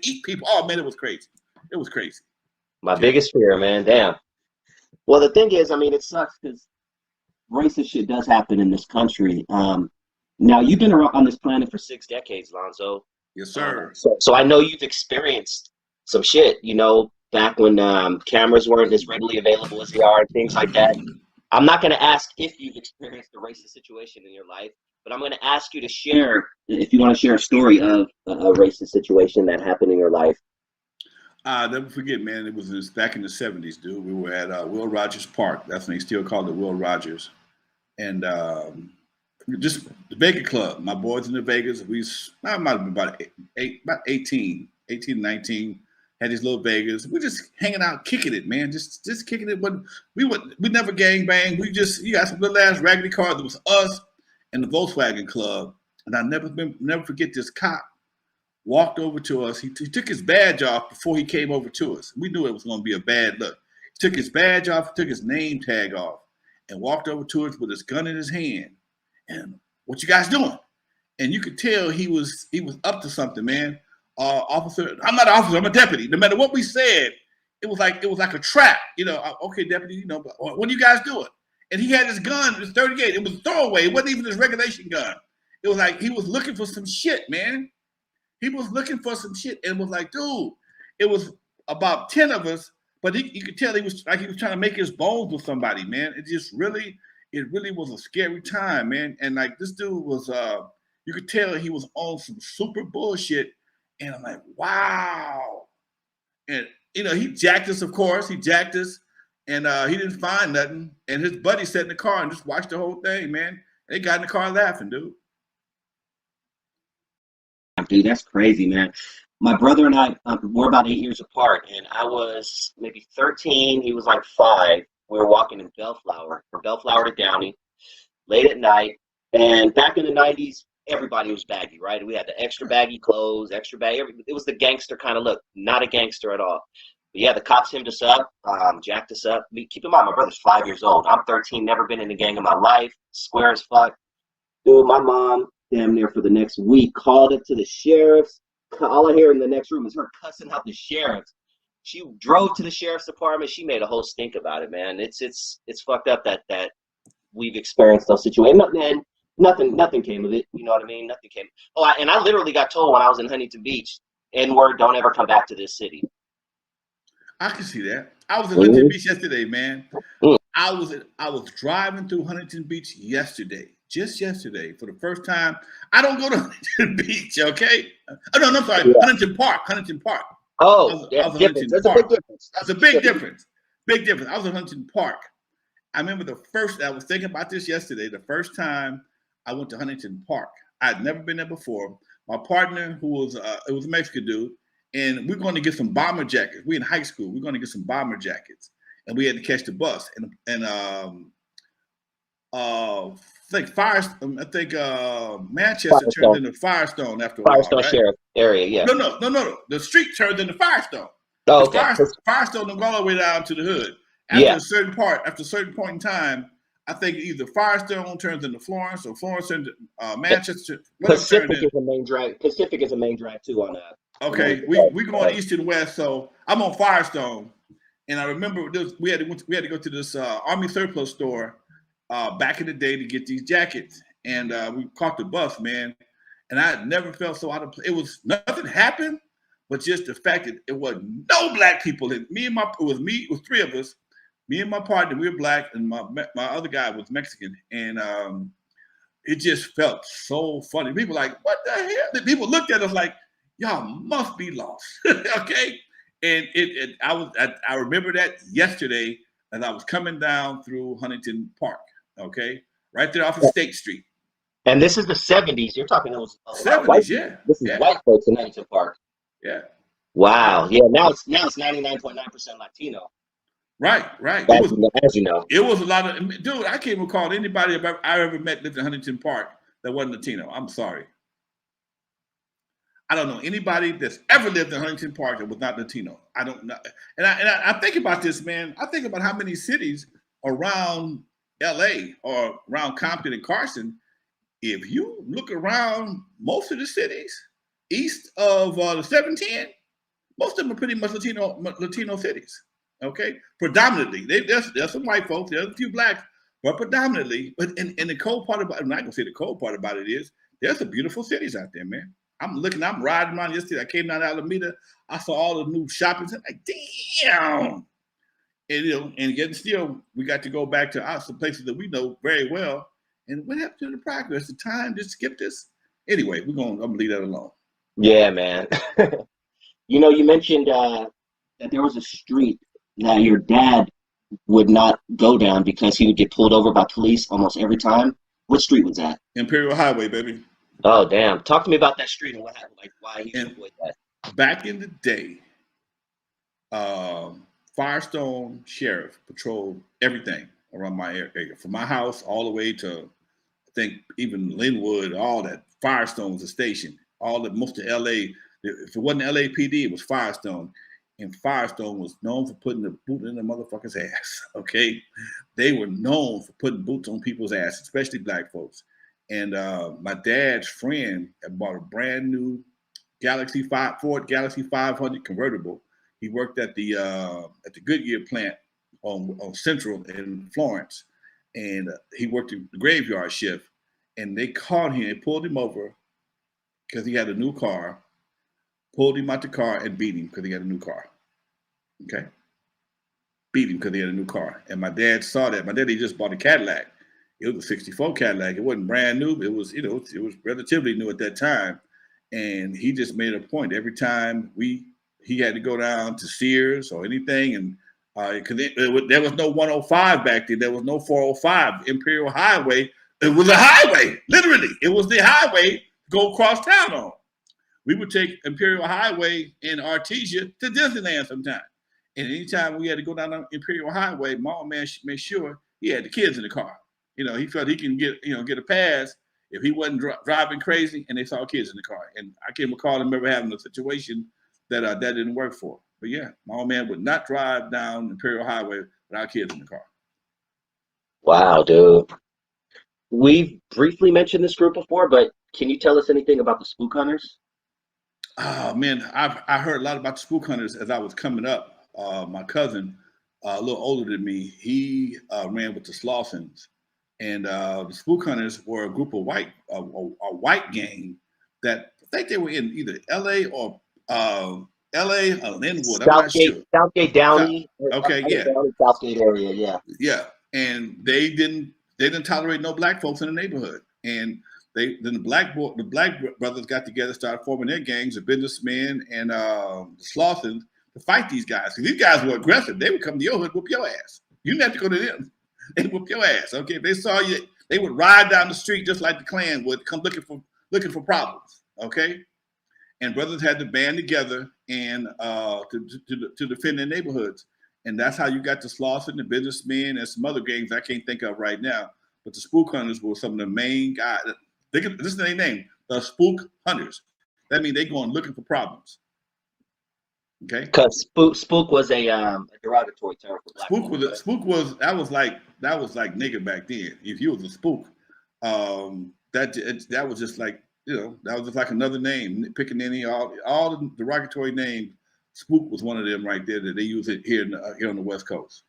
eat people. Oh man, it was crazy. It was crazy. My biggest fear, man. Damn. Well, the thing is, I mean, it sucks because racist shit does happen in this country. Now you've been around on this planet for 6 decades, Lonzo. Yes, sir. So I know you've experienced some shit, you know, back when cameras weren't as readily available as they are and things like that. I'm not going to ask if you've experienced a racist situation in your life, but I'm going to ask you to share, if you want to share a story of a racist situation that happened in your life. Never forget, man. It was back in the '70s, dude. We were at Will Rogers Park. That's when they still called it Will Rogers, and just the Vegas Club. My boys in the Vegas. I might have been about 18, 19. Had these little Vegas. We're just hanging out, kicking it, man. Just kicking it. But we never gang bang. You got some little ass raggedy cars. It was us and the Volkswagen Club, and I never forget this cop walked over to us. He took his badge off before he came over to us. We knew it was going to be a bad look. He took his badge off, took his name tag off, and walked over to us with his gun in his hand. And what you guys doing? And you could tell he was up to something, man. Officer, I'm not an officer, I'm a deputy. No matter what we said, it was like a trap. You know, okay, deputy, you know, but what are you guys doing? And he had his gun, his 38. It was a throwaway. It wasn't even his regulation gun. It was like he was looking for some shit, man. He was looking for some shit and was like, dude, it was about 10 of us, but you could tell he was trying to make his bones with somebody, man. It really was a scary time, man. And like this dude was, you could tell he was on some super bullshit. And I'm like, wow. And, you know, he jacked us, of course. He jacked us and he didn't find nothing. And his buddy sat in the car and just watched the whole thing, man. They got in the car laughing, dude. Dude, that's crazy, man. My brother and I, we're about 8 years apart, and I was maybe 13. He was like 5. We were walking in Bellflower, from Bellflower to Downey, late at night. And back in the 90s, everybody was baggy, right? We had the extra baggy clothes, extra baggy. It was the gangster kind of look, not a gangster at all. But yeah, the cops hemmed us up, jacked us up. Keep in mind, my brother's 5 years old. I'm 13, never been in a gang in my life, square as fuck. Dude, my mom, damn near for the next week, called it to the sheriffs. All I hear in the next room is her cussing out the sheriffs. She drove to the sheriff's department. She made a whole stink about it, man. It's fucked up that we've experienced those situations. And nothing came of it. You know what I mean? Nothing came. Oh, and I literally got told when I was in Huntington Beach, N.W.A, don't ever come back to this city. I can see that. I was in Huntington Beach yesterday, man. I was driving through Huntington Beach just yesterday, for the first time. I don't go to Huntington Beach, okay? Oh, no, I'm sorry, yeah. Huntington Park. Oh, that's a big difference. That's a big difference. Big difference. I was in Huntington Park. I remember I was thinking about this yesterday, the first time I went to Huntington Park. I'd never been there before. My partner, who was, it was a Mexican dude, and we're going to get some bomber jackets. We in high school. We're going to get some bomber jackets. And we had to catch the bus. Manchester turned into Firestone after a while. Firestone, right? Sheriff area, yeah. No. The street turned into Firestone. Oh, okay. Firestone don't go all the way down to the hood. After a certain point in time, I think either Firestone turns into Florence or Florence turns into Manchester. Pacific is a main drag. Pacific is a main drag too on that. Okay, we going east and west, so I'm on Firestone, and I remember we had to go to this Army surplus store back in the day to get these jackets, and we caught the bus, man, and I never felt so out of place. It was nothing happened, but just the fact that it was no black people. It was 3 of us, me and my partner, we were black, and my other guy was Mexican, and it just felt so funny. People were like, what the hell? People looked at us like, y'all must be lost, okay? And I remember that yesterday as I was coming down through Huntington Park, okay, right there off of State Street. And this is the 70s. You're talking those 70s, white, yeah. This is white folks in Huntington Park. Yeah. Wow. Yeah. Now it's 99.9% Latino. Right. As you know, it was a lot of dude. I can't recall anybody I ever met lived in Huntington Park that wasn't Latino. I'm sorry. I don't know anybody that's ever lived in Huntington Park that was not Latino. I don't know. And I think about this, man. I think about how many cities around LA or around Compton and Carson, if you look around most of the cities east of the 710, Most of them are pretty much Latino cities. Okay, predominantly. There's some white folks, there's a few blacks, but predominantly. But and the cold part about, I'm not gonna say the cold part about it is there's some beautiful cities out there, man. I'm riding around yesterday. I came down to Alameda. I saw all the new shopping centers. Like, damn. And and getting still, we got to go back to some places that we know very well. And what happened to the progress? The time just skip this. Anyway, I'm gonna leave that alone. Yeah, man. You mentioned that there was a street that your dad would not go down because he would get pulled over by police almost every time. What street was that? Imperial Highway, baby. Oh, damn. Talk to me about that street and what happened, like why he should avoid that. Back in the day, Firestone Sheriff patrolled everything around my area, from my house all the way to, I think, even Linwood, all that. Firestone was a station. Most of LA, if it wasn't LAPD, it was Firestone. And Firestone was known for putting the boot in the motherfucker's ass. Okay, they were known for putting boots on people's ass, especially black folks. And my dad's friend had bought a brand new Ford Galaxy 500 convertible. He worked at the Goodyear plant on Central in Florence, and he worked the graveyard shift. And they caught him, they pulled him over because he had a new car, pulled him out the car and beat him because he had a new car. Okay, beat him because he had a new car. And my dad saw that. My daddy just bought a Cadillac. It was a '64 Cadillac. It wasn't brand new. It was, it was relatively new at that time. And he just made a point every time he had to go down to Sears or anything, and because there was no 105 back then, there was no 405. Imperial Highway, it was a highway, literally. It was the highway to go across town on. We would take Imperial Highway in Artesia to Disneyland sometime. And anytime we had to go down on Imperial Highway, my man made sure he had the kids in the car. He felt he can get a pass if he wasn't driving crazy and they saw kids in the car. And I can't recall him ever having a situation that didn't work for. But yeah, my old man would not drive down Imperial Highway without kids in the car. Wow, dude. We've briefly mentioned this group before, but can you tell us anything about the Spook Hunters? Oh man, I heard a lot about the Spook Hunters as I was coming up. My cousin, a little older than me, he ran with the Slawsons, and the Spook Hunters were a group of a white gang that I think they were in either L.A. or L.A. or Linwood. I'm not sure. Southgate Downey. Okay, yeah. Downey, Southgate area, yeah. Yeah, and they didn't tolerate no black folks in the neighborhood, and the black brothers got together, started forming their gangs of businessmen and the Slawsons to fight these guys. Because these guys were aggressive. They would come to your hood, whoop your ass. You didn't have to go to them. They whoop your ass. Okay, if they saw you, they would ride down the street just like the Klan would, come looking for problems. Okay, and brothers had to band together and to defend their neighborhoods. And that's how you got the Slawson, the businessmen, and some other gangs I can't think of right now. But the Spook Hunters were some of the main guys. This is their name, the Spook Hunters. That means they going looking for problems. Okay. Because spook was a derogatory term for black people. That was like nigga back then. If you was a spook, that was just like, that was just like another name. Picking all the derogatory names. Spook was one of them right there that they use it here on the West Coast.